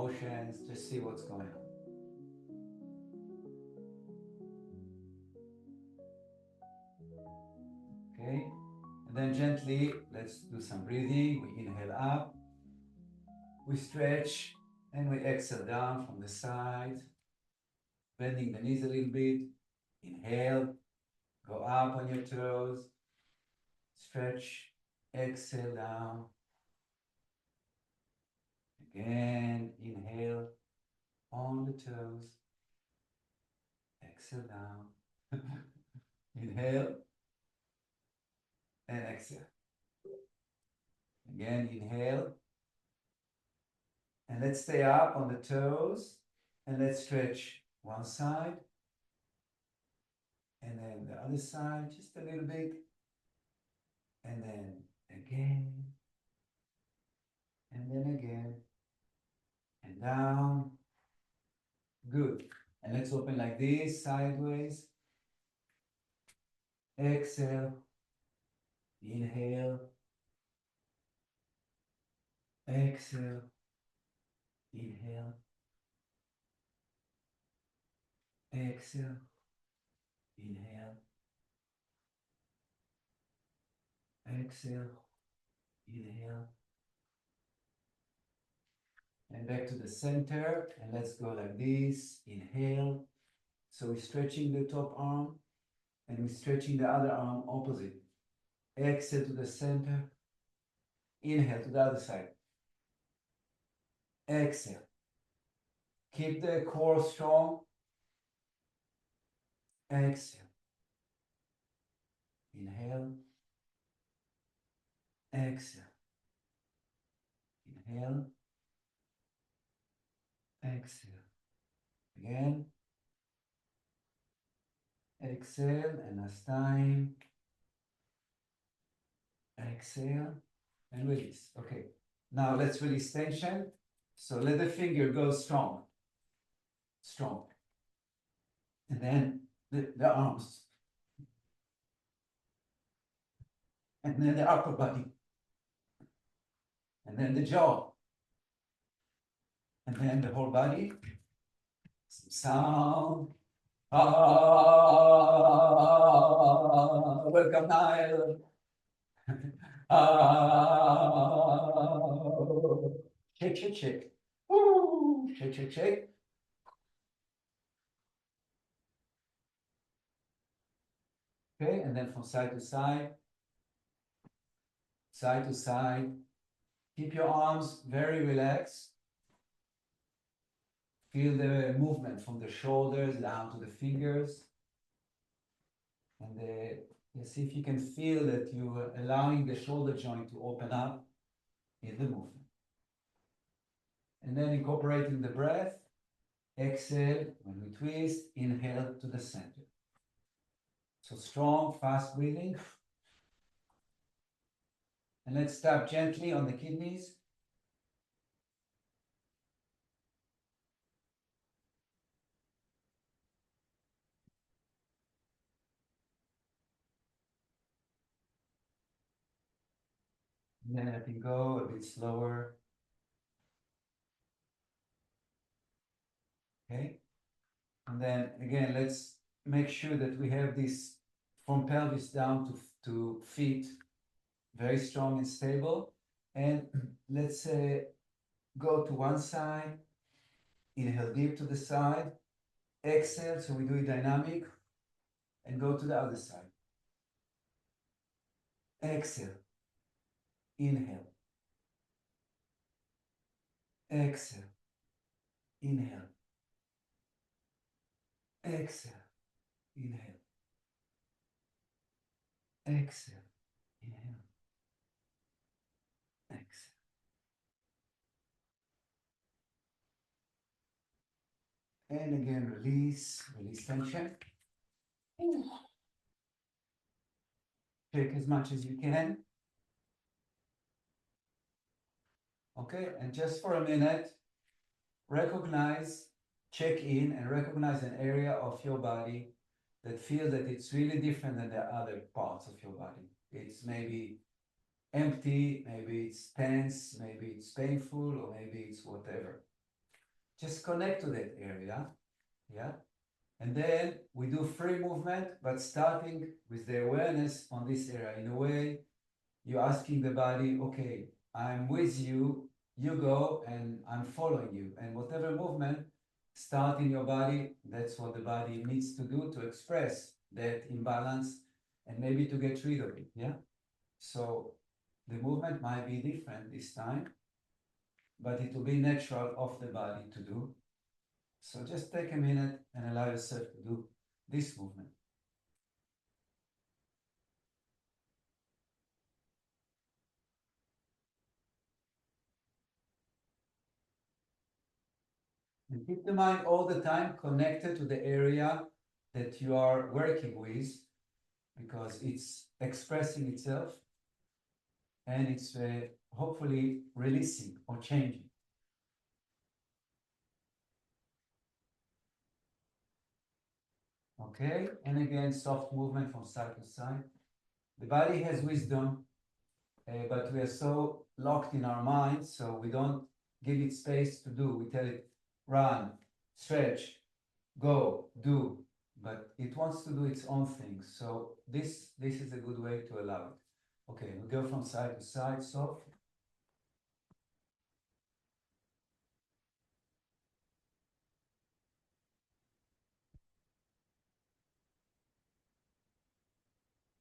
emotions, just see what's going on. Okay, and then gently, let's do some breathing. We inhale up, we stretch, and we exhale down from the side, bending the knees a little bit. Inhale, go up on your toes, stretch, exhale down. Again, inhale on the toes, exhale down. Inhale and exhale. Again, inhale. And let's stay up on the toes and let's stretch one side and then the other side just a little bit. And then again, and then again, and down. Good. And let's open like this, sideways. Exhale. Inhale. Exhale. Inhale. Exhale. Inhale. Exhale. Inhale. And back to the center. And let's go like this. Inhale. So we're stretching the top arm and we're stretching the other arm opposite. Exhale to the center. Inhale to the other side. Exhale. Keep the core strong. Exhale. Inhale. Exhale. Inhale. Exhale. Again. Exhale, and last time. Exhale, and release. Okay. Now let's release tension. So let the finger go strong. Strong. And then the arms. And then the upper body. And then the jaw. And then the whole body. Some sound. Ah, welcome, Nile. Ah, shake, shake, shake. Woo, shake, shake, shake. Okay, and then from side to side, side to side. Keep your arms very relaxed. Feel the movement from the shoulders down to the fingers. And see if you can feel that you are allowing the shoulder joint to open up in the movement. And then incorporating the breath, exhale when we twist, inhale to the center. So strong, fast breathing. And let's tap gently on the kidneys. And then letting go a bit slower. Okay. And then again, let's make sure that we have this from pelvis down to feet, very strong and stable. And let's go to one side, inhale deep to the side, exhale, so we do it dynamic, and go to the other side. Exhale, inhale, exhale, inhale, exhale, inhale, exhale, inhale, exhale. And again, release tension. Take as much as you can. Okay, and just for a minute, recognize, check in and recognize an area of your body that feels that it's really different than the other parts of your body. It's maybe empty, maybe it's tense, maybe it's painful, or maybe it's whatever. just connect to that area, yeah? And then we do free movement, but starting with the awareness on this area. In a way, you're asking the body, okay, I'm with you, you go, and I'm following you. And whatever movement start in your body, that's what the body needs to do to express that imbalance and maybe to get rid of it, yeah? So the movement might be different this time, but it will be natural of the body to do. So just take a minute and allow yourself to do this movement. And keep the mind all the time connected to the area that you are working with, because it's expressing itself and it's hopefully releasing or changing. Okay, and again, soft movement from side to side. The body has wisdom, but we are so locked in our minds, so we don't give it space to do. We tell it, run, stretch, go, do, but it wants to do its own thing. So this is a good way to allow it. Okay, we go from side to side, soft.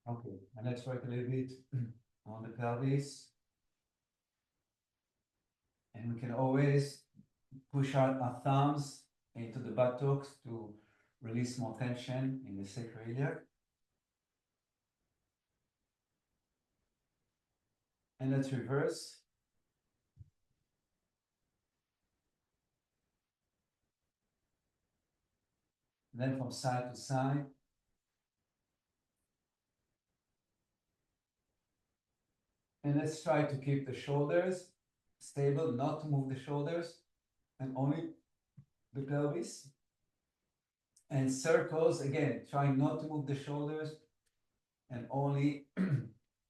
Okay, and let's work a little bit on the pelvis. And we can always push out our thumbs into the buttocks to release more tension in the sacroiliac. And let's reverse. Then from side to side. And let's try to keep the shoulders stable, not to move the shoulders, and only the pelvis. And circles, again, trying not to move the shoulders and only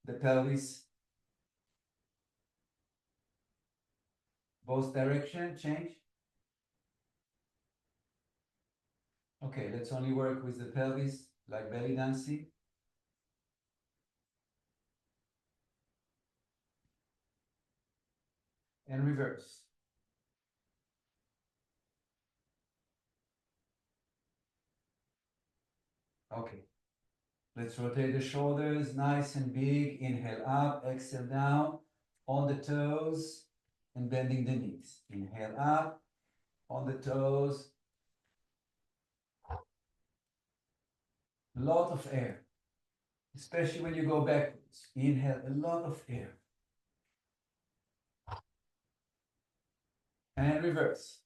the pelvis. Both direction, change. Okay, let's only work with the pelvis, like belly dancing. And reverse. Okay. Let's rotate the shoulders nice and big. Inhale up, exhale down on the toes and bending the knees. Inhale up on the toes. A lot of air, especially when you go backwards. Inhale a lot of air. And reverse.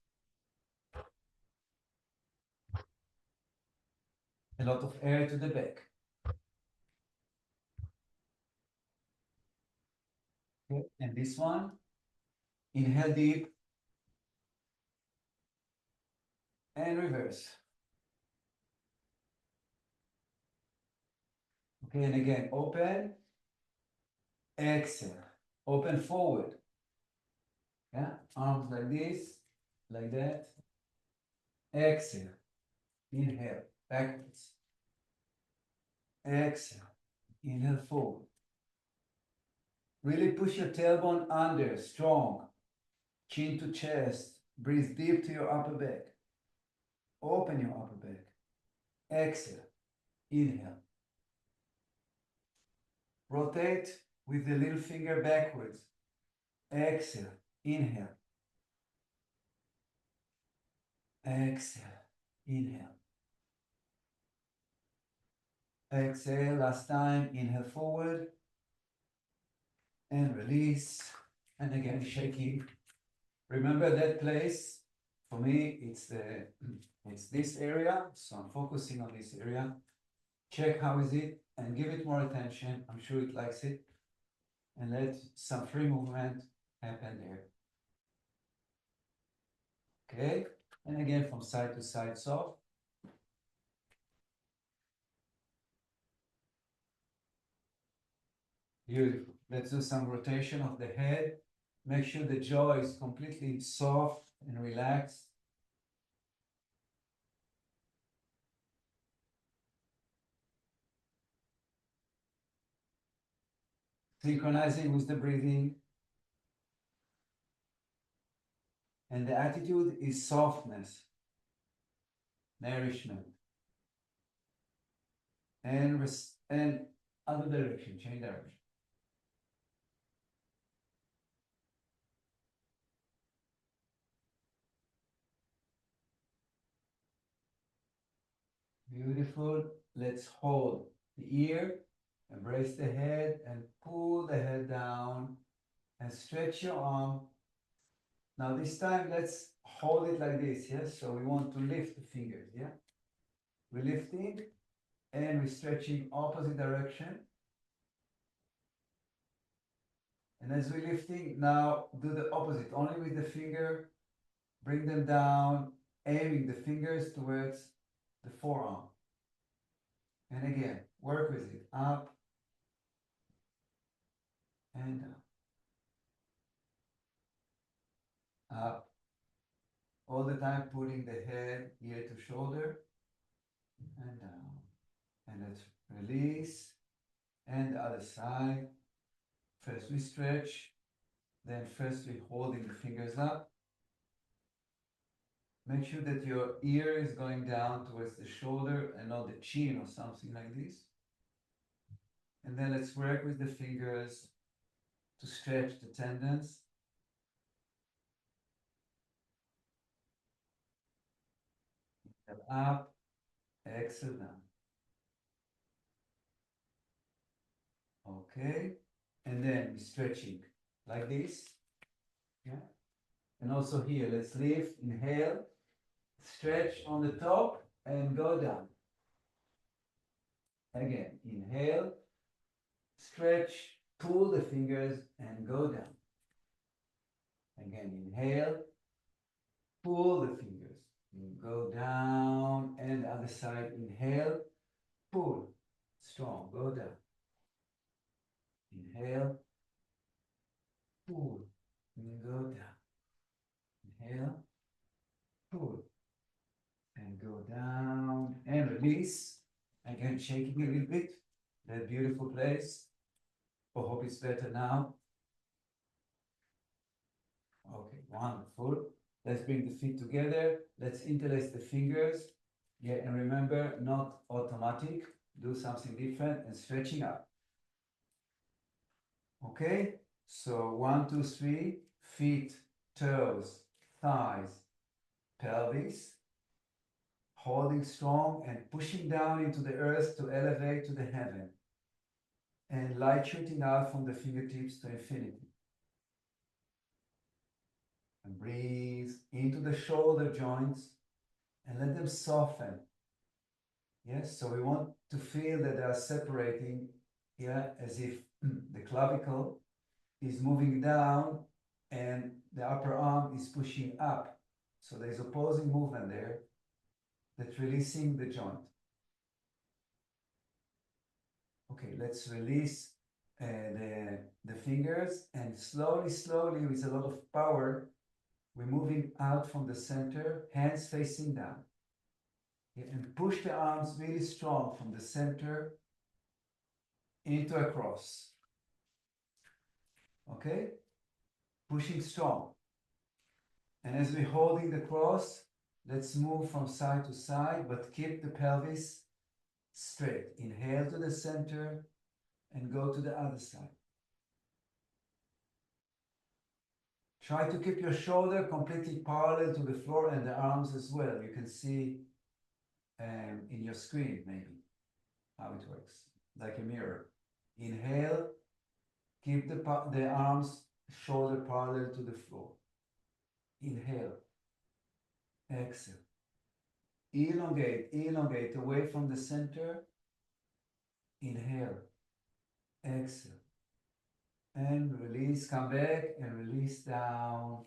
A lot of air to the back. Okay. And this one, inhale deep and reverse. Okay, and again, open, exhale, open forward. Yeah, arms like this, like that. Exhale, inhale, backwards. Exhale, inhale forward. Really push your tailbone under, strong. Chin to chest. Breathe deep to your upper back. Open your upper back. Exhale, inhale. Rotate with the little finger backwards. Exhale, inhale. Exhale, inhale. Exhale, last time, inhale forward. And release. And again, shaking. Remember that place. For me, it's this area. So I'm focusing on this area. Check how is it and give it more attention. I'm sure it likes it. And let some free movement happen there. Okay. And again, from side to side, soft. Beautiful. Let's do some rotation of the head. Make sure the jaw is completely soft and relaxed. synchronizing with the breathing. And the attitude is softness, nourishment, and other direction, change direction. Beautiful. Let's hold the ear, embrace the head, and pull the head down and stretch your arm. Now this time, let's hold it like this, yes? So we want to lift the fingers, yeah? We're lifting and we're stretching opposite direction. And as we're lifting, now do the opposite, only with the finger, bring them down, aiming the fingers towards the forearm. And again, work with it, up and down, up. All the time putting the head ear to shoulder and down. And let's release. And the other side. First we stretch, then first we holding the fingers up. Make sure that your ear is going down towards the shoulder and not the chin or something like this. And then let's work with the fingers to stretch the tendons. Up, exhale down. Okay, and then stretching like this. Yeah, and also here, let's lift, inhale, stretch on the top and go down. Again, inhale, stretch, pull the fingers and go down. Again, inhale, pull the fingers and go down. And the other side, inhale, pull, strong, go down. Inhale, pull, and go down. Inhale, pull, and go down. And release. Again, shaking a little bit. That beautiful place. I hope it's better now. Okay, wonderful. Let's bring the feet together. Let's interlace the fingers. Yeah, and remember, not automatic. Do something different and stretching up. Okay, so 1, 2, 3, feet, toes, thighs, pelvis, holding strong and pushing down into the earth to elevate to the heaven, and light shooting out from the fingertips to infinity. And breathe into the shoulder joints and let them soften. Yes, so we want to feel that they are separating, yeah, as if the clavicle is moving down and the upper arm is pushing up. So there's opposing movement there that's releasing the joint. Okay, let's release the fingers, and slowly, slowly, with a lot of power, we're moving out from the center, hands facing down. Yeah, and push the arms really strong from the center into a cross. Okay? Pushing strong. And as we're holding the cross, let's move from side to side, but keep the pelvis straight. Inhale to the center and go to the other side. Try to keep your shoulder completely parallel to the floor and the arms as well. You can see in your screen maybe how it works, like a mirror. Inhale, keep the arms shoulder parallel to the floor. Inhale, exhale. Elongate, elongate away from the center. Inhale, exhale. And release, come back and release down.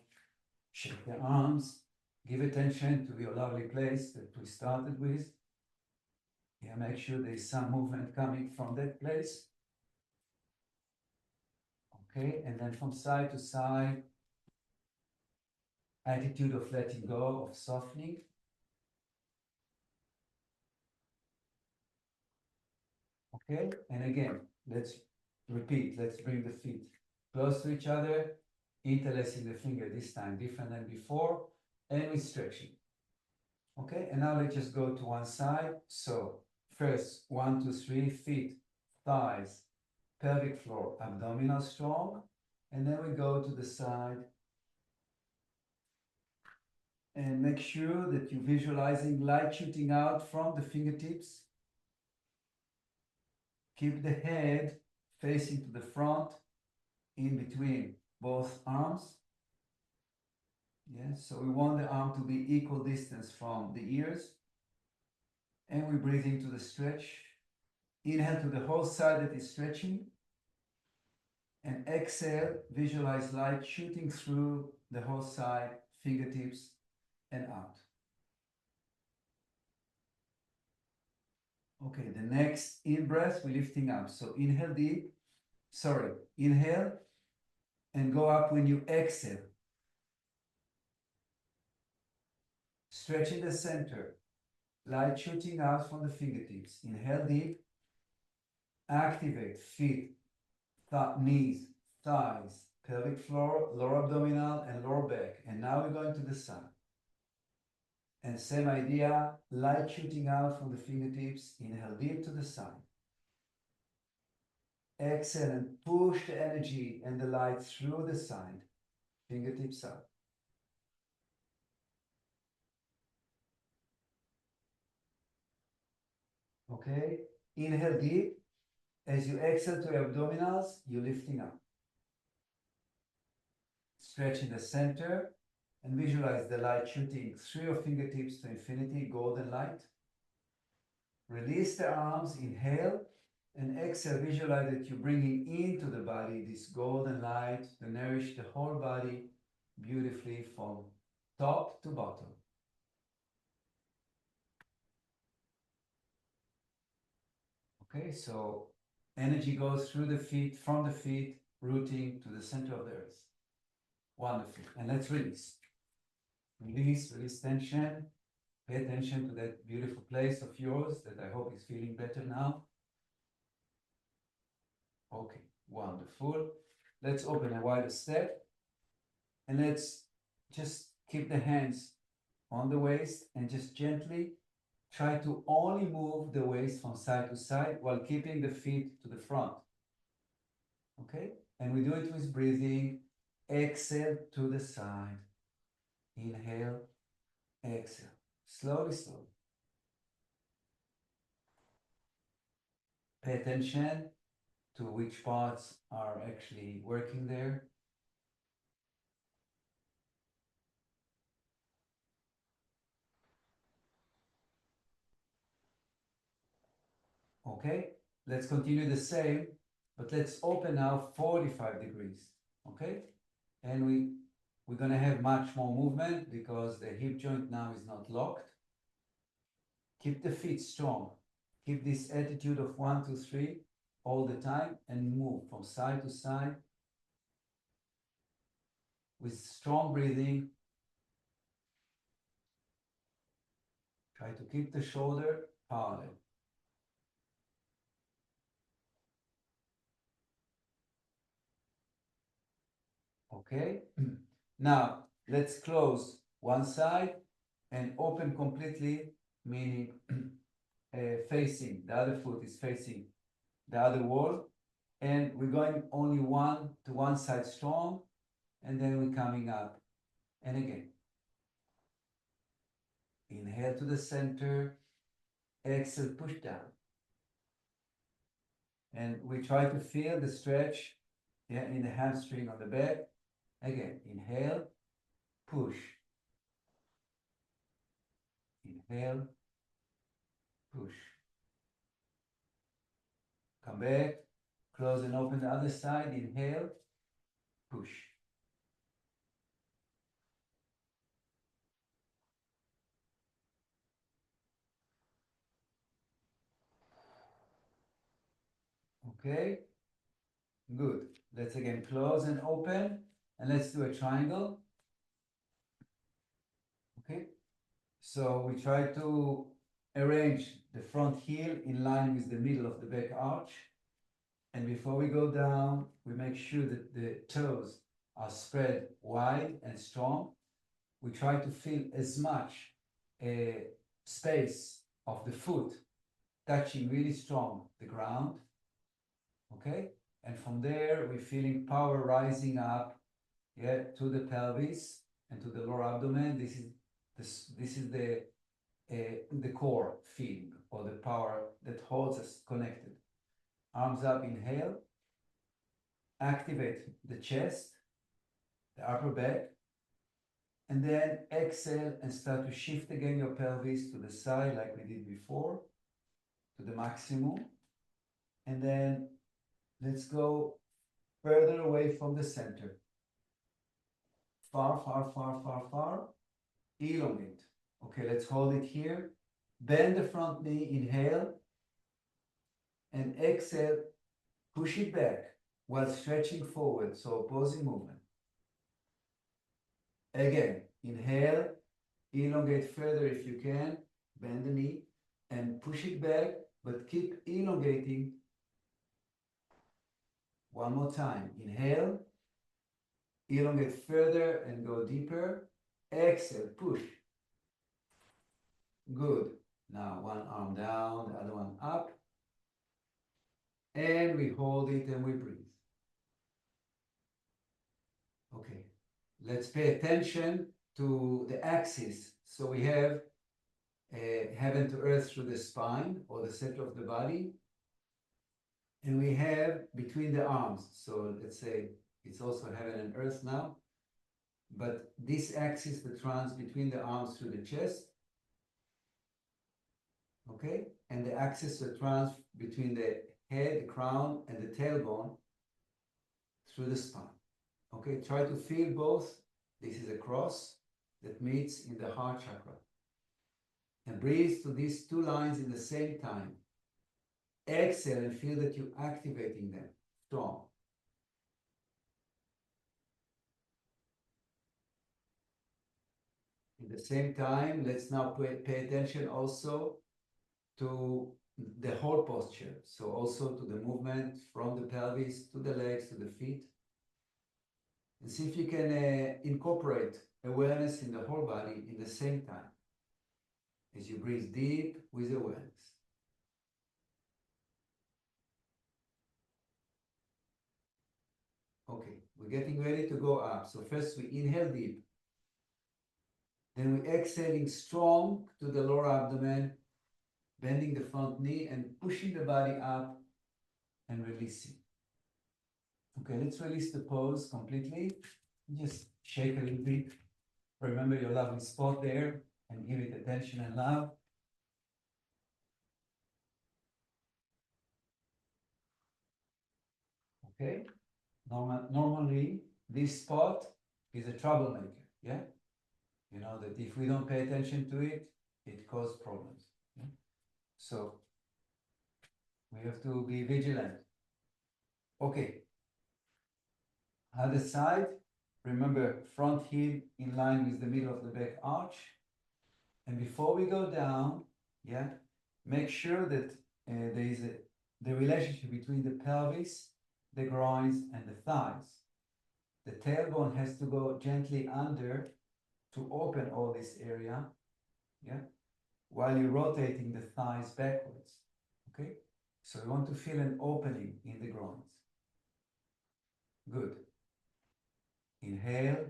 Shake the arms. Give attention to your lovely place that we started with. Yeah, make sure there's some movement coming from that place. Okay, and then from side to side, attitude of letting go, of softening. Okay, and again, let's Repeat, let's bring the feet close to each other, interlacing the finger this time different than before, and we stretching. Okay, and now let's just go to one side. So first, 1, 2, 3, feet, thighs, pelvic floor, abdominal strong, and then we go to the side and make sure that you're visualizing light shooting out from the fingertips. Keep the head facing to the front in between both arms. Yes, so we want the arm to be equal distance from the ears. And we breathe into the stretch. Inhale to the whole side that is stretching. And exhale, visualize light shooting through the whole side, fingertips, and out. Okay, the next in-breath, we're lifting up. So inhale deep, inhale, and go up when you exhale. Stretching the center, light shooting out from the fingertips. Inhale deep, activate feet, knees, thighs, pelvic floor, lower abdominal, and lower back. And now we're going to the side. And same idea, light shooting out from the fingertips. Inhale deep to the side. Exhale and push the energy and the light through the side. Fingertips up. Okay, inhale deep. As you exhale to your abdominals, you're lifting up. Stretching the center and visualize the light shooting through your fingertips to infinity, golden light. Release the arms, inhale, and exhale. Visualize that you're bringing into the body this golden light to nourish the whole body beautifully from top to bottom. Okay, so energy goes through the feet, from the feet, rooting to the center of the earth. Wonderful. And let's release. Release tension. Pay attention to that beautiful place of yours that I hope is feeling better now. Okay, wonderful. Let's open a wider step. And let's just keep the hands on the waist and just gently try to only move the waist from side to side while keeping the feet to the front. Okay? And we do it with breathing. Exhale to the side. Inhale, exhale. Slowly, slowly. Pay attention to which parts are actually working there. Okay? Let's continue the same, but let's open now 45 degrees. Okay? And we're going to have much more movement because the hip joint now is not locked. Keep the feet strong. Keep this attitude of 1, 2, 3 all the time and move from side to side with strong breathing. Try to keep the shoulder parallel. Okay? Now, let's close one side and open completely, meaning facing, the other foot is facing the other wall. And we're going only one to one side strong, and then we're coming up. And again, inhale to the center, exhale, push down. And we try to feel the stretch in the hamstring on the back. Again, inhale, push. Inhale, push. Come back, close and open the other side. Inhale, push. Okay, good. Let's again close and open, and let's do a triangle. Okay, so we try to arrange the front heel in line with the middle of the back arch, And before we go down, we make sure that the toes are spread wide and strong. We try to feel as much space of the foot touching really strong the ground. Okay? And from there, we're feeling power rising up, yeah, to the pelvis and to the lower abdomen. This is the core feeling, or the power that holds us connected. Arms up, inhale. Activate the chest, the upper back, and then exhale and start to shift again your pelvis to the side like we did before, to the maximum. And then let's go further away from the center. Far, far, far, far, far. Elongate. Okay, let's hold it here. Bend the front knee, inhale. And exhale, push it back while stretching forward, so opposing movement. Again, inhale, elongate further if you can, bend the knee, and push it back, but keep elongating. One more time. Inhale, elongate further and go deeper. Exhale, push. Good. Now one arm down, the other one up. And we hold it and we breathe. Okay. Let's pay attention to the axis. So we have heaven to earth through the spine, or the center of the body. And we have between the arms. So let's say it's also heaven and earth now. But this axis that runs between the arms through the chest. Okay? And the axis that runs between the head, the crown, and the tailbone through the spine. Okay? Try to feel both. This is a cross that meets in the heart chakra. And breathe to these two lines in the same time. Exhale and feel that you're activating them strong. At the same time, let's now pay attention also to the whole posture. So also to the movement from the pelvis to the legs to the feet. And see if you can incorporate awareness in the whole body in the same time as you breathe deep with awareness. Okay, we're getting ready to go up. So first we inhale deep. Then we're exhaling strong to the lower abdomen, bending the front knee and pushing the body up and releasing. Okay, let's release the pose completely. Just shake a little bit. Remember your lovely spot there and give it attention and love. Okay, normally this spot is a troublemaker, yeah? You know that if we don't pay attention to it, it causes problems. Yeah? So we have to be vigilant. Okay. Other side, remember front heel in line with the middle of the back arch. And before we go down, yeah, make sure that there is the relationship between the pelvis, the groins, and the thighs. The tailbone has to go gently under to open all this area, yeah, while you're rotating the thighs backwards, okay? So you want to feel an opening in the groins. Good. Inhale,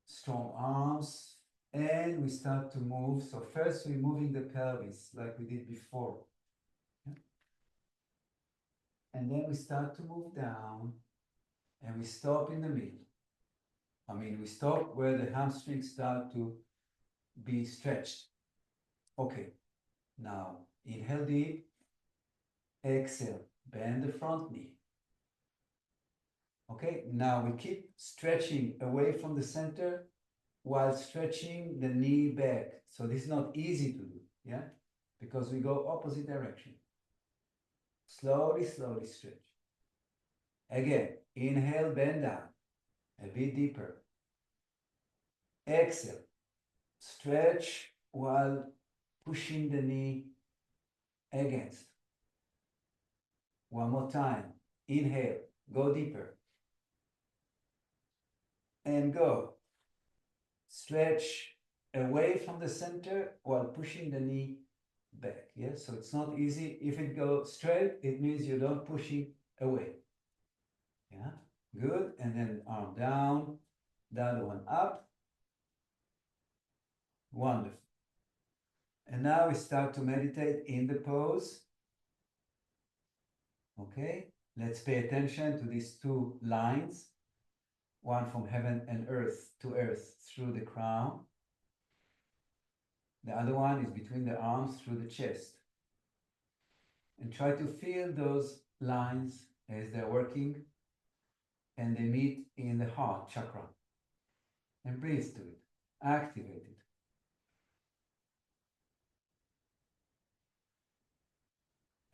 strong arms, and we start to move. So first we're moving the pelvis like we did before. Yeah? And then we start to move down, and we stop in the middle. I mean, we stop where the hamstrings start to be stretched. Okay, now inhale deep, exhale, bend the front knee. Okay, now we keep stretching away from the center while stretching the knee back. So this is not easy to do, yeah? Because we go opposite direction. Slowly, slowly stretch. Again, inhale, bend down, a bit deeper. Exhale, stretch while pushing the knee against. One more time. Inhale, go deeper. And go. Stretch away from the center while pushing the knee back. Yeah, so it's not easy. If it goes straight, it means you don't push it away. Yeah, good. And then arm down, the other one up. Wonderful. And now we start to meditate in the pose. Okay, let's pay attention to these two lines, one from heaven and earth to earth through the crown. The other one is between the arms through the chest. And try to feel those lines as they're working and they meet in the heart chakra. And breathe to it, activate it.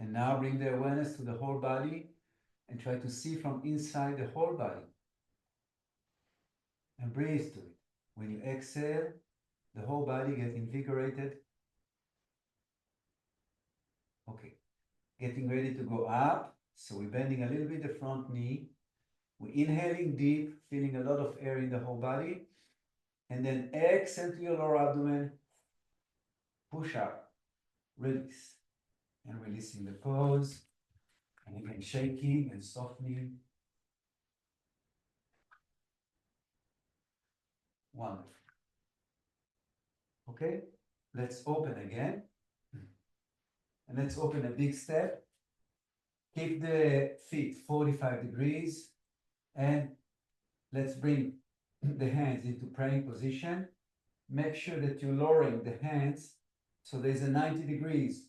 And now bring the awareness to the whole body and try to see from inside the whole body. And breathe to it. When you exhale, the whole body gets invigorated. Okay, getting ready to go up. So we're bending a little bit the front knee. We're inhaling deep, feeling a lot of air in the whole body. And then exhale to your lower abdomen. Push up, release. And releasing the pose. And again, shaking and softening. Wonderful. Okay, let's open again. And let's open a big step. Keep the feet 45 degrees. And let's bring the hands into praying position. Make sure that you're lowering the hands so there's a 90 degrees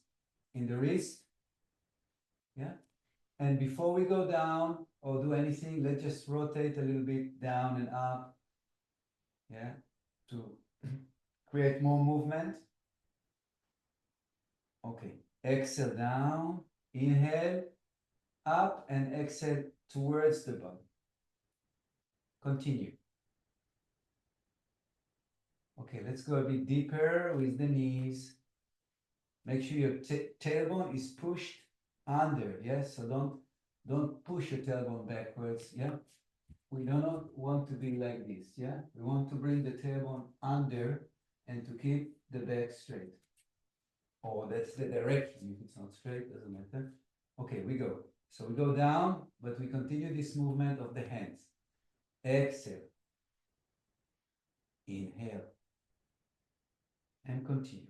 in the wrist. Yeah. And before we go down or do anything, let's just rotate a little bit down and up. Yeah. To create more movement. Okay. Exhale down. Inhale up and exhale towards the body. Continue. Okay, let's go a bit deeper with the knees. Make sure your tailbone is pushed under, yes? So don't push your tailbone backwards, yeah? We do not want to be like this, yeah? We want to bring the tailbone under and to keep the back straight. Or that's the direction. If it's not straight, doesn't matter. Okay, we go. So we go down, but we continue this movement of the hands. Exhale. Inhale. And continue.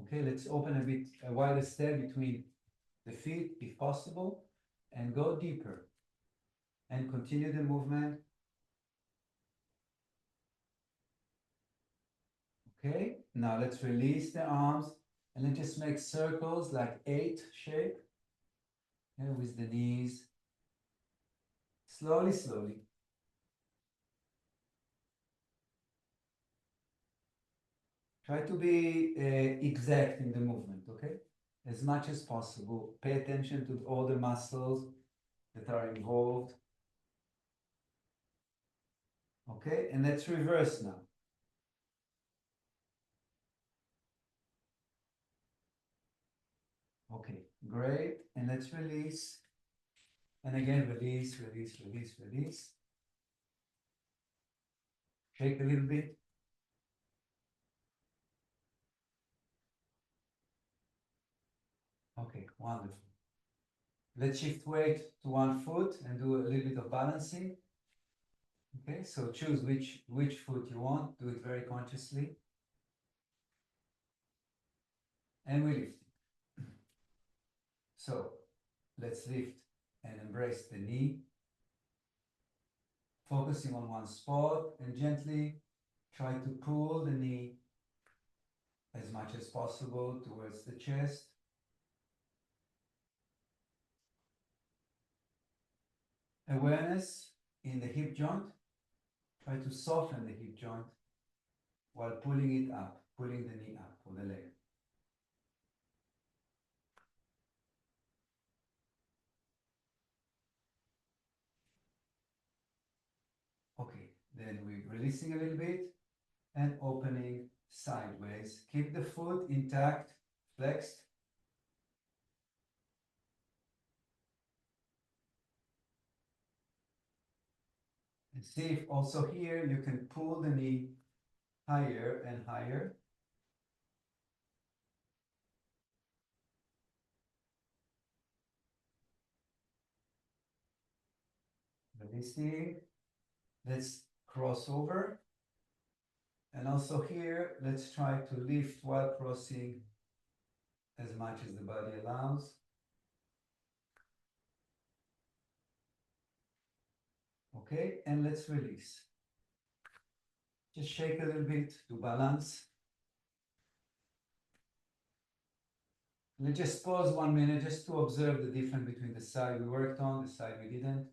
Okay, let's open a wider step between the feet, if possible, and go deeper. And continue the movement. Okay, now let's release the arms and let's just make circles like 8 shape. Yeah, with the knees. Slowly, slowly. Try to be exact in the movement, okay? As much as possible. Pay attention to all the muscles that are involved. Okay, and let's reverse now. Okay, great. And let's release. And again, release, release, release, release. Shake a little bit. Okay, wonderful. Let's shift weight to one foot and do a little bit of balancing. Okay, so choose which foot you want. Do it very consciously. And we lift it. So let's lift and embrace the knee. Focusing on one spot and gently try to pull the knee as much as possible towards the chest. Awareness in the hip joint. Try to soften the hip joint while pulling it up, pulling the knee up or the leg. Okay, then we're releasing a little bit and opening sideways. Keep the foot intact, flexed. And see if also here you can pull the knee higher and higher. Releasing. Let's cross over. And also here, let's try to lift while crossing as much as the body allows. Okay, and let's release. Just shake a little bit to balance. Let's just pause 1 minute just to observe the difference between the side we worked on, the side we didn't,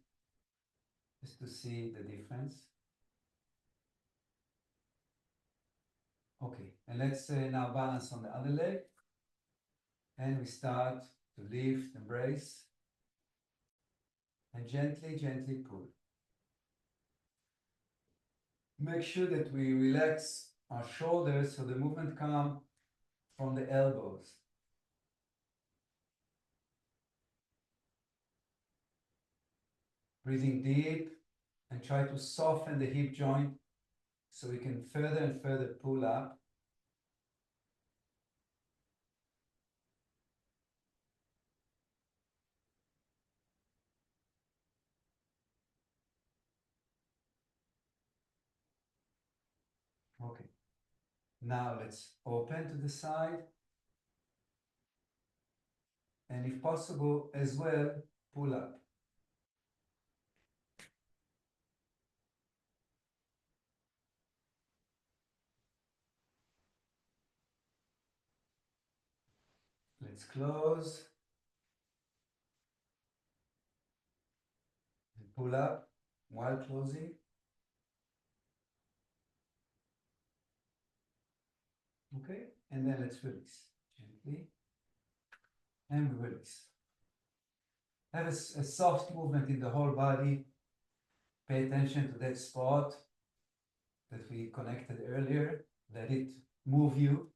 just to see the difference. Okay, and let's now balance on the other leg. And we start to lift, embrace, and gently, gently pull. Make sure that we relax our shoulders so the movement comes from the elbows. Breathing deep and try to soften the hip joint so we can further and further pull up. Okay. Now let's open to the side. And if possible, as well, pull up. Let's close. And pull up while closing. Okay, and then let's release gently. And we release. Have a soft movement in the whole body. Pay attention to that spot that we connected earlier. Let it move you.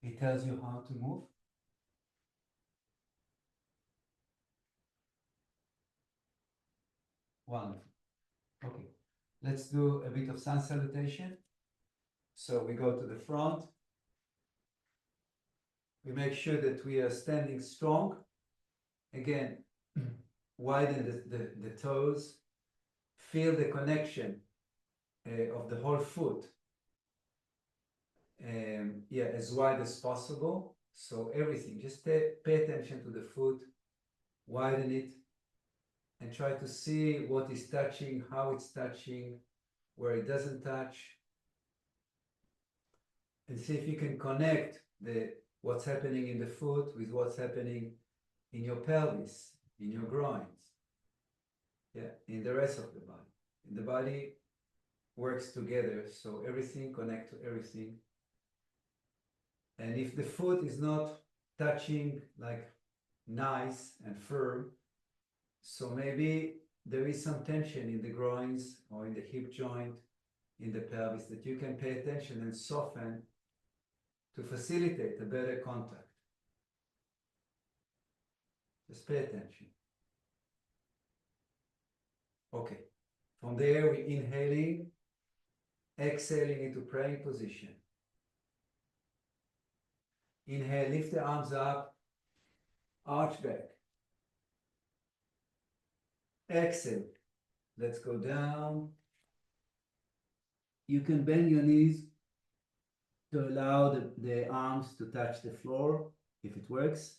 It tells you how to move. Wonderful. Okay, let's do a bit of sun salutation. So we go to the front. We make sure that we are standing strong. Again, widen the toes. Feel the connection of the whole foot. Yeah, as wide as possible. So everything, just pay attention to the foot, widen it, and try to see what is touching, how it's touching, where it doesn't touch, and see if you can connect what's happening in the foot with what's happening in your pelvis, in your groins, yeah, in the rest of the body. And the body works together, so everything connects to everything. And if the foot is not touching like nice and firm, so maybe there is some tension in the groins or in the hip joint, in the pelvis, that you can pay attention and soften to facilitate a better contact. Just pay attention. Okay. From there, we're inhaling, exhaling into praying position. Inhale, lift the arms up, arch back. Exhale, let's go down. You can bend your knees to allow the arms to touch the floor, if it works.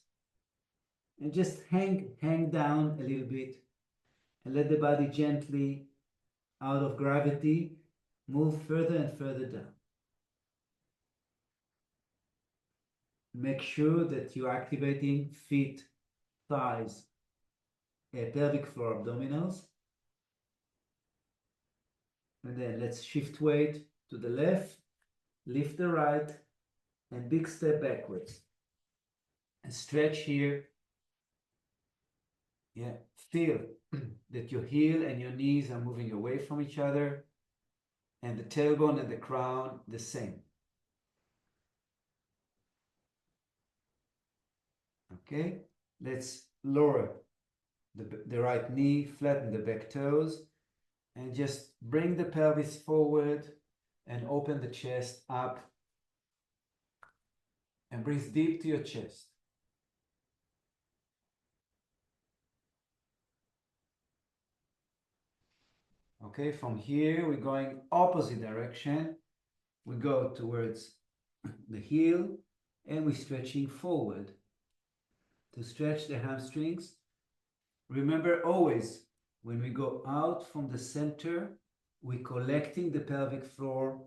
And just hang down a little bit and let the body gently, out of gravity, move further and further down. Make sure that you're activating feet, thighs, pelvic floor, abdominals. And then let's shift weight to the left, lift the right, and big step backwards. And stretch here. Yeah, feel that your heel and your knees are moving away from each other, and the tailbone and the crown the same. Okay, let's lower the right knee, flatten the back toes, and just bring the pelvis forward and open the chest up and breathe deep to your chest. Okay, from here we're going opposite direction. We go towards the heel and we're stretching forward to stretch the hamstrings. Remember always, when we go out from the center, we're collecting the pelvic floor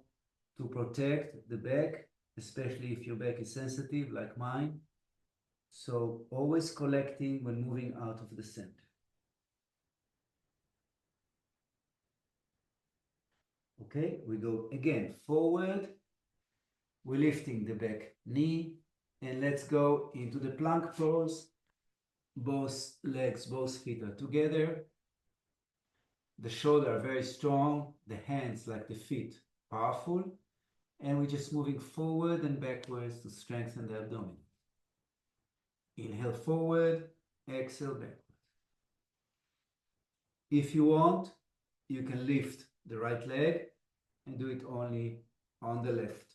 to protect the back, especially if your back is sensitive like mine. So always collecting when moving out of the center. Okay, we go again forward. We're lifting the back knee and let's go into the plank pose. Both legs, both feet are together. The shoulders are very strong. The hands, like the feet, powerful. And we're just moving forward and backwards to strengthen the abdomen. Inhale forward, exhale backwards. If you want, you can lift the right leg and do it only on the left.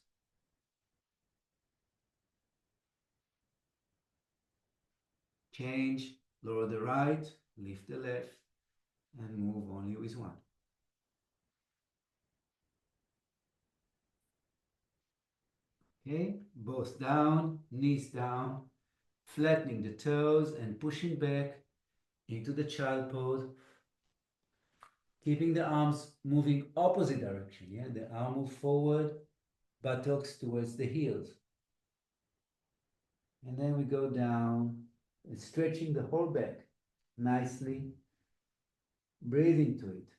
Change, lower the right, lift the left, and move only with one. Okay, both down, knees down, flattening the toes and pushing back into the child pose. Keeping the arms moving opposite direction, yeah? The arm move forward, buttocks towards the heels. And then we go down, stretching the whole back nicely. Breathe into it,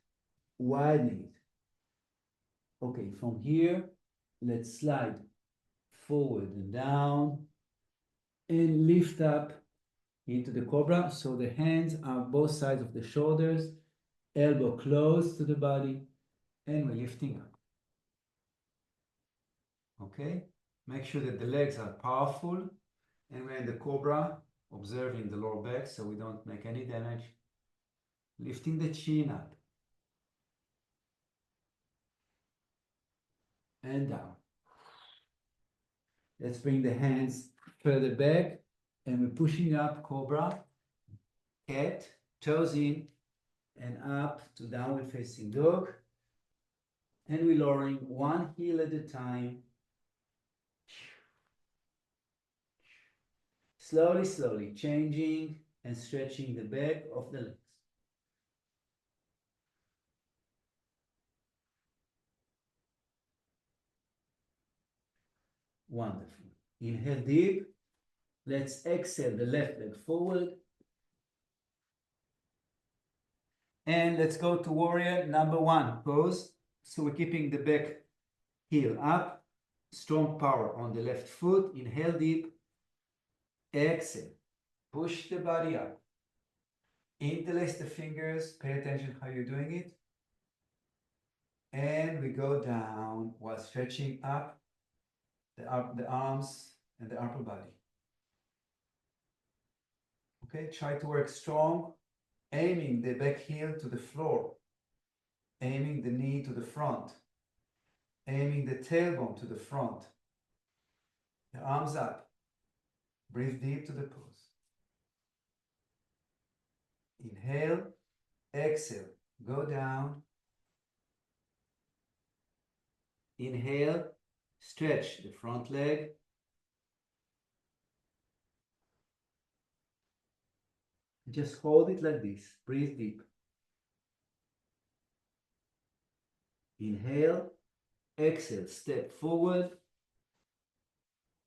widening it. Okay, from here, let's slide forward and down and lift up into the cobra. So the hands are both sides of the shoulders, elbow close to the body, and we're lifting up. Okay, make sure that the legs are powerful, and we're in the cobra, observing the lower back so we don't make any damage. Lifting the chin up and down. Let's bring the hands further back, and we're pushing up cobra, cat, toes in, and up to downward facing dog. And we're lowering one heel at a time. Slowly, slowly changing and stretching the back of the legs. Wonderful. Inhale deep. Let's exhale the left leg forward. And let's go to warrior number one pose. So we're keeping the back heel up. Strong power on the left foot. Inhale deep. Exhale. Push the body up. Interlace the fingers. Pay attention how you're doing it. And we go down while stretching up the arms and the upper body. Okay, try to work strong, aiming the back heel to the floor, aiming the knee to the front, aiming the tailbone to the front. The arms up. Breathe deep to the pose. Inhale, exhale, go down. Inhale, stretch the front leg. Just hold it like this. Breathe deep. Inhale, exhale, step forward,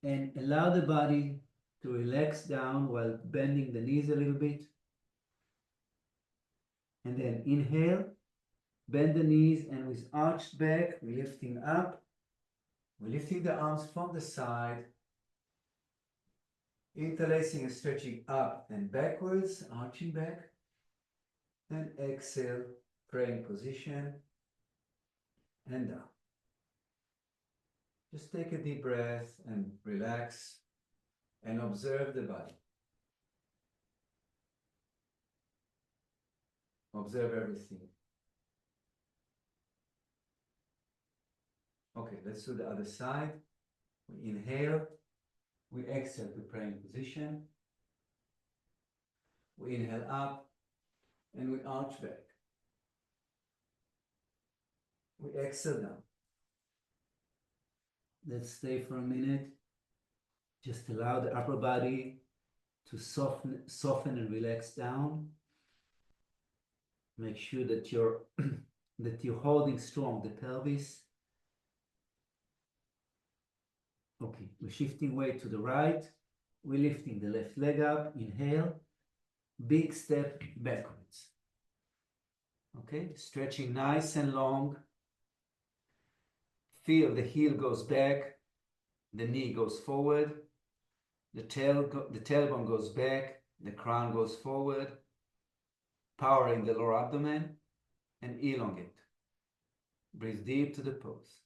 and allow the body to relax down while bending the knees a little bit. And then inhale, bend the knees, and with arched back, we're lifting up. We're lifting the arms from the side, interlacing and stretching up and backwards, arching back. Then exhale, praying position, and down. Just take a deep breath and relax and observe the body. Observe everything. Okay, let's do the other side. We inhale, we exhale to praying position. We inhale up and we arch back. We exhale down. Let's stay for a minute. Just allow the upper body to soften and relax down. Make sure that you're holding strong the pelvis. Okay, we're shifting weight to the right. We're lifting the left leg up. Inhale. Big step backwards. Okay, stretching nice and long. Feel the heel goes back, the knee goes forward, the tailbone goes back, the crown goes forward, powering the lower abdomen and elongate. Breathe deep to the pose.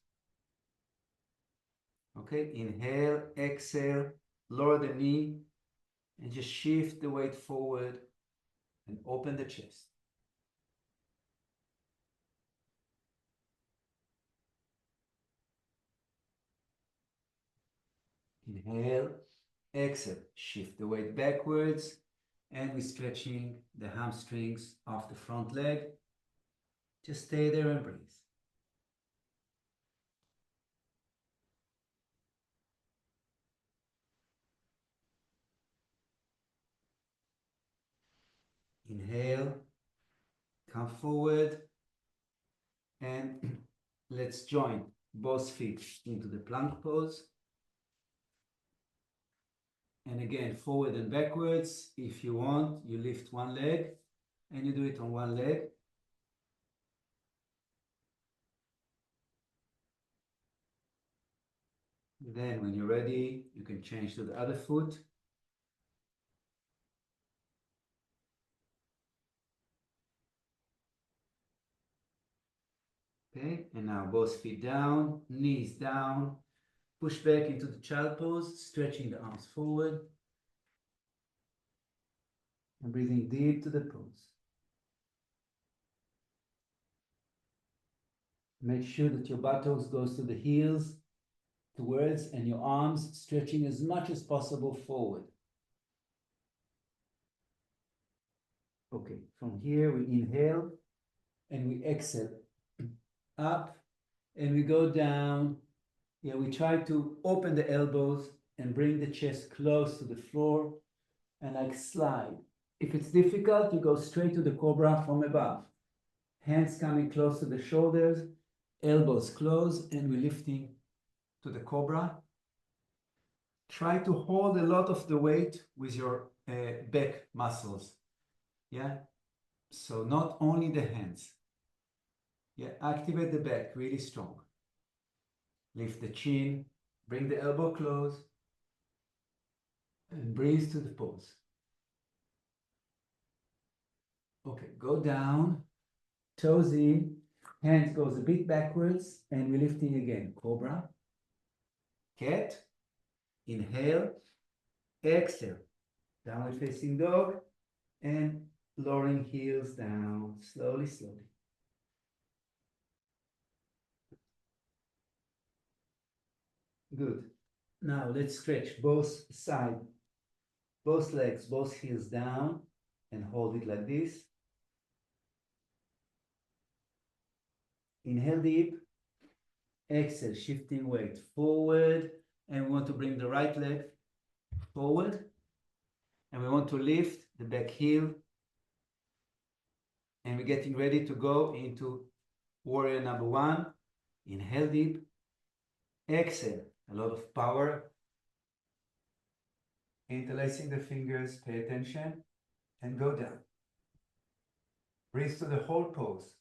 Okay, inhale, exhale, lower the knee and just shift the weight forward and open the chest. Inhale, exhale, shift the weight backwards, and we're stretching the hamstrings off the front leg. Just stay there and breathe. Inhale, come forward, and let's join both feet into the plank pose. And again, forward and backwards. If you want, you lift one leg and you do it on one leg. Then when you're ready, you can change to the other foot. Okay, and now both feet down, knees down, push back into the child pose, stretching the arms forward. And breathing deep to the pose. Make sure that your buttocks goes to the heels, towards, and your arms stretching as much as possible forward. Okay, from here we inhale and we exhale up and we go down. Yeah, we try to open the elbows and bring the chest close to the floor and like slide. If it's difficult, you go straight to the cobra from above. Hands coming close to the shoulders, elbows close, and we're lifting to the cobra. Try to hold a lot of the weight with your back muscles. Yeah, so not only the hands. Yeah, activate the back really strong. Lift the chin, bring the elbow close, and breathe to the pose. Okay, go down, toes in, hands goes a bit backwards, and we're lifting again. Cobra, cat, inhale, exhale, downward facing dog, and lowering heels down, slowly, slowly. Good. Now let's stretch both sides, both legs, both heels down, and hold it like this. Inhale deep, exhale, shifting weight forward, and we want to bring the right leg forward, and we want to lift the back heel, and we're getting ready to go into warrior number one. Inhale deep, exhale, a lot of power, interlacing the fingers, pay attention, and go down. Breathe to the whole pose.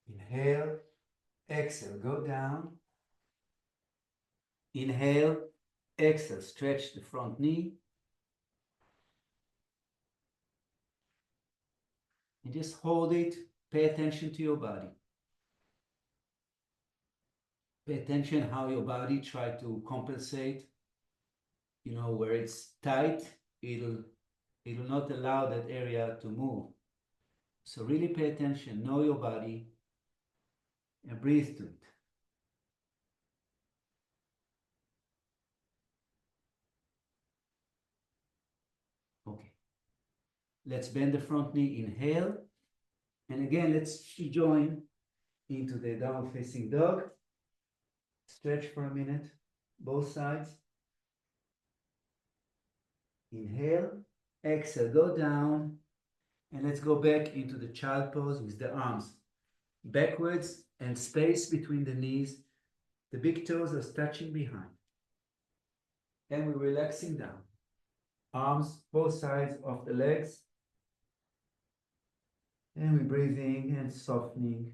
Inhale, exhale, go down. Inhale, exhale, stretch the front knee. And just hold it, pay attention to your body. Pay attention how your body try to compensate. You know, where it's tight, it'll not allow that area to move. So really pay attention, know your body, and breathe to it. Okay. Let's bend the front knee, inhale. And again, let's join into the downward facing dog. Stretch for a minute, both sides. Inhale, exhale, go down. And let's go back into the child pose with the arms backwards and space between the knees. The big toes are touching behind. And we're relaxing down. Arms both sides of the legs. And we're breathing and softening.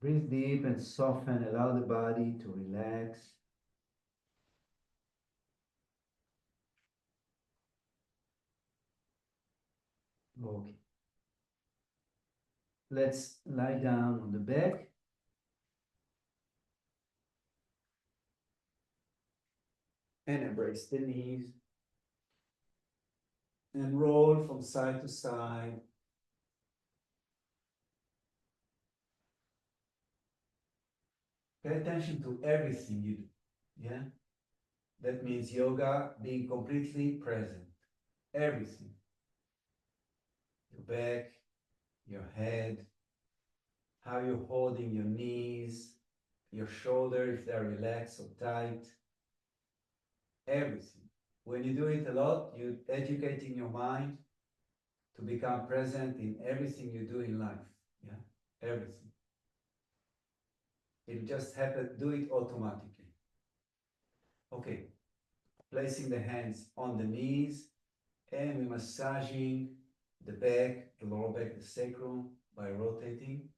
Breathe deep and soften. Allow the body to relax. Okay. Let's lie down on the back. And embrace the knees. And roll from side to side. Pay attention to everything you do. Yeah? That means yoga being completely present. Everything. Your back, your head, how you're holding your knees, your shoulder, if they're relaxed or tight. Everything. When you do it a lot, you're educating your mind to become present in everything you do in life. Yeah? Everything. It'll just happen, do it automatically. Okay. Placing the hands on the knees, and we're massaging the back, the lower back, the sacrum by rotating.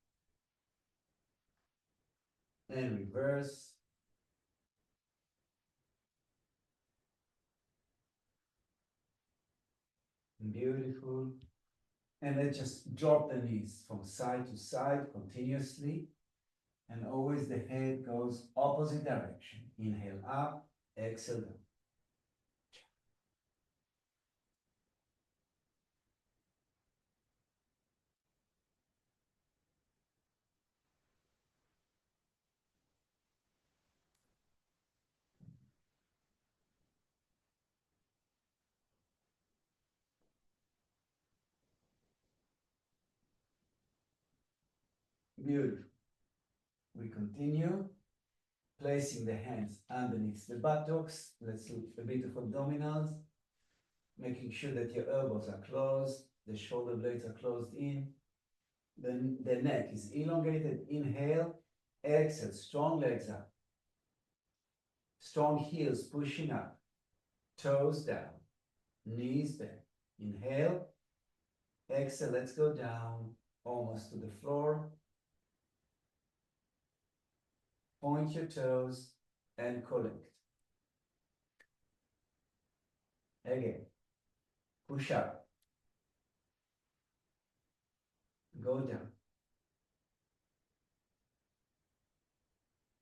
And reverse. Beautiful. And let's just drop the knees from side to side continuously. And always the head goes opposite direction. Inhale up, exhale down. Beautiful. We continue. Placing the hands underneath the buttocks. Let's do a bit of abdominals. Making sure that your elbows are closed, the shoulder blades are closed in. Then the neck is elongated. Inhale, exhale, strong legs up. Strong heels pushing up. Toes down, knees back. Inhale, exhale, let's go down almost to the floor. Point your toes and collect. Again, push up. Go down.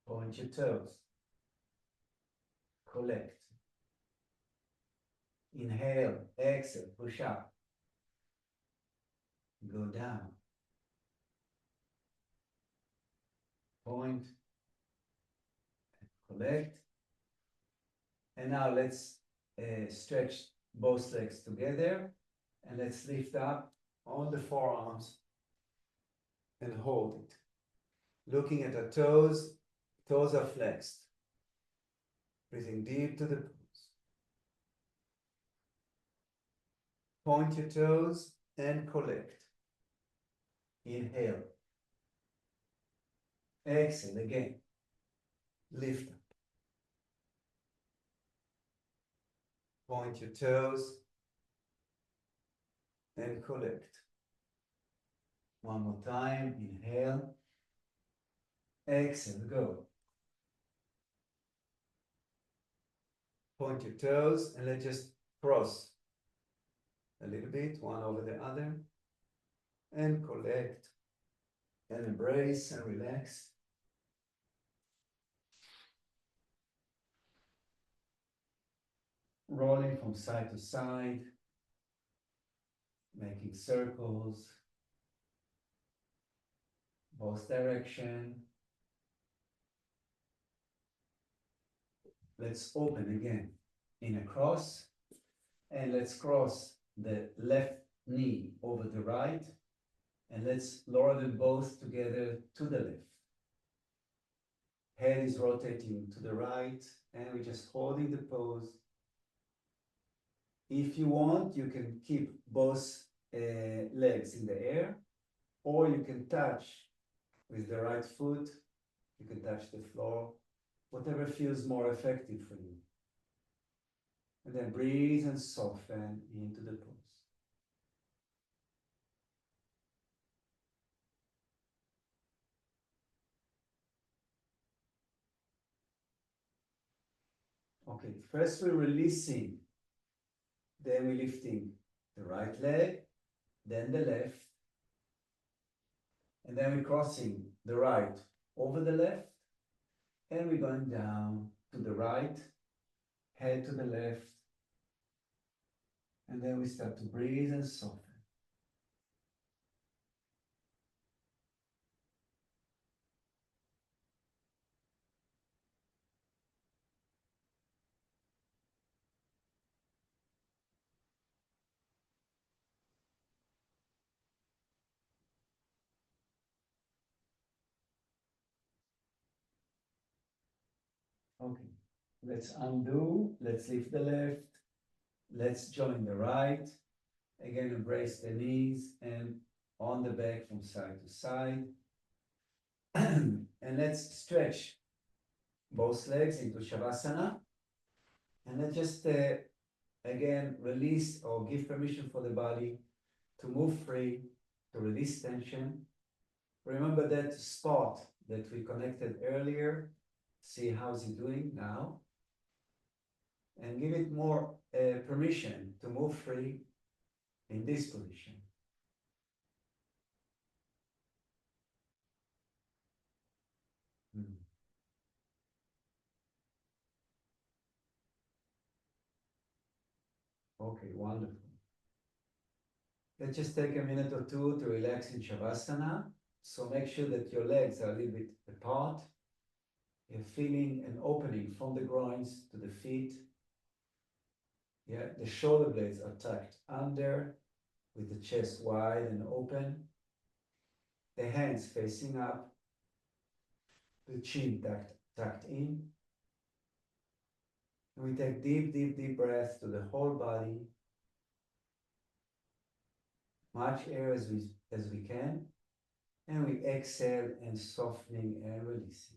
Point your toes. Collect. Inhale, exhale, push up. Go down. Point. Collect. And now let's stretch both legs together. And let's lift up on the forearms and hold it. Looking at the toes, toes are flexed. Breathing deep to the pose. Point your toes and collect. Inhale. Exhale again. Lift up. Point your toes and collect. One more time. Inhale. Exhale. Go. Point your toes and let's just cross a little bit, one over the other, and collect and embrace and relax. Rolling from side to side, making circles, both direction. Let's open again in a cross, and let's cross the left knee over the right, and let's lower them both together to the left. Head is rotating to the right, and we're just holding the pose. If you want, you can keep both legs in the air, or you can touch with the right foot, you can touch the floor, whatever feels more effective for you. And then breathe and soften into the pose. Okay, first we're releasing, then we're lifting the right leg, then the left, and then we're crossing the right over the left, and we're going down to the right, head to the left, and then we start to breathe and soften. Okay, let's undo, let's lift the left, let's join the right, again embrace the knees and on the back from side to side. And let's stretch both legs into Shavasana. And let's just again release or give permission for the body to move free, to release tension. Remember that spot that we connected earlier. See how's it doing now. And give it more permission to move free in this position. Okay, wonderful. Let's just take a minute or two to relax in Shavasana. So make sure that your legs are a little bit apart. You're feeling an opening from the groins to the feet. Yeah, the shoulder blades are tucked under with the chest wide and open. The hands facing up. The chin tucked in. And we take deep, deep, deep breaths to the whole body. Much air as we can. And we exhale and softening and releasing.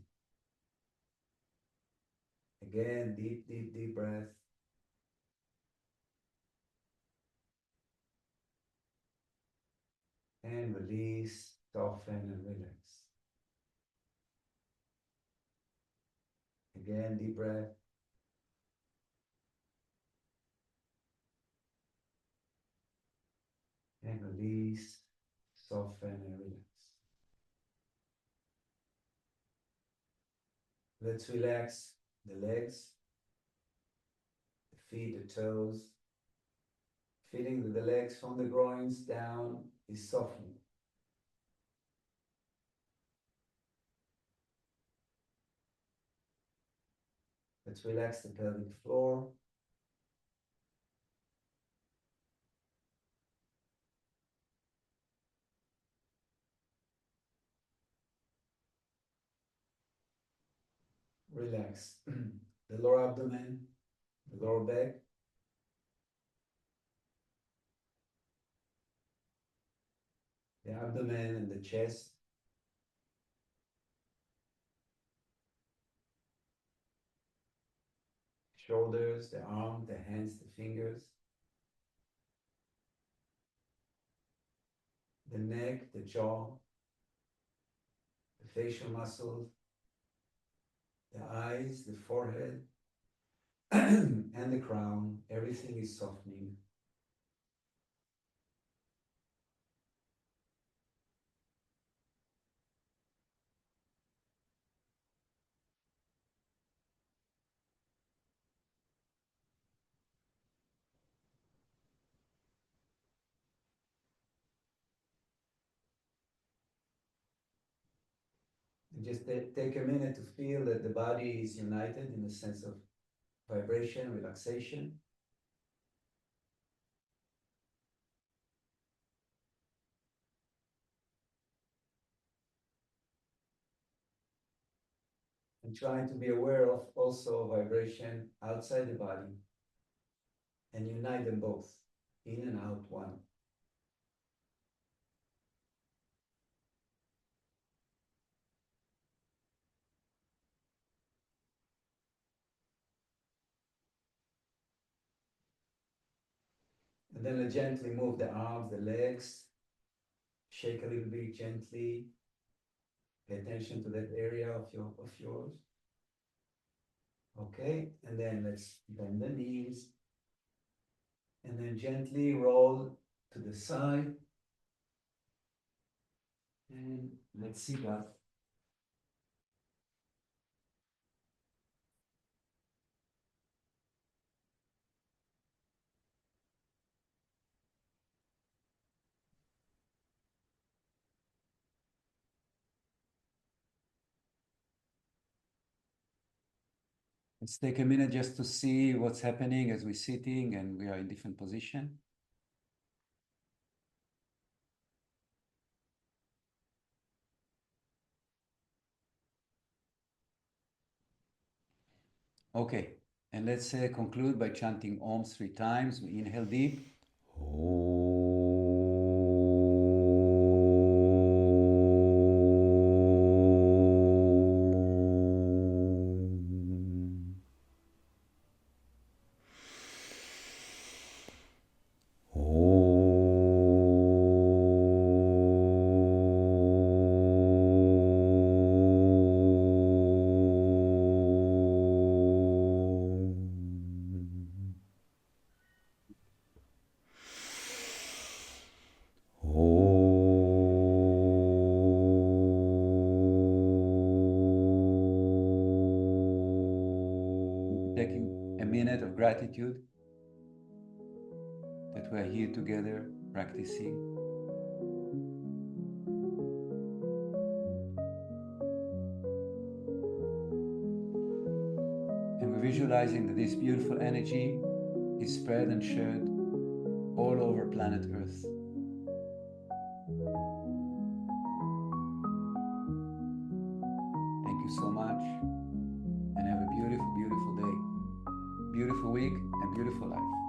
Again, deep, deep, deep breath. And release, soften and relax. Again, deep breath. And release, soften and relax. Let's relax the legs, the feet, the toes. Feeling that the legs from the groins down is softening. Let's relax the pelvic floor. Relax the lower abdomen, the lower back. The abdomen and the chest. Shoulders, the arm, the hands, the fingers. The neck, the jaw, the facial muscles, the eyes, the forehead, and the crown, everything is softening. And just take a minute to feel that the body is united in the sense of vibration, relaxation. And trying to be aware of also vibration outside the body and unite them both, in and out one. And then gently move the arms, the legs, shake a little bit gently. Pay attention to that area of yours. Okay, and then let's bend the knees. And then gently roll to the side. And let's see that. Let's take a minute just to see what's happening as we're sitting and we are in different position. Okay, and let's conclude by chanting Om 3 times. We inhale deep. Taking a minute of gratitude that we are here together practicing. And we're visualizing that this beautiful energy is spread and shared all over planet Earth. Thank you so much and have a beautiful, beautiful day, beautiful week, and beautiful life.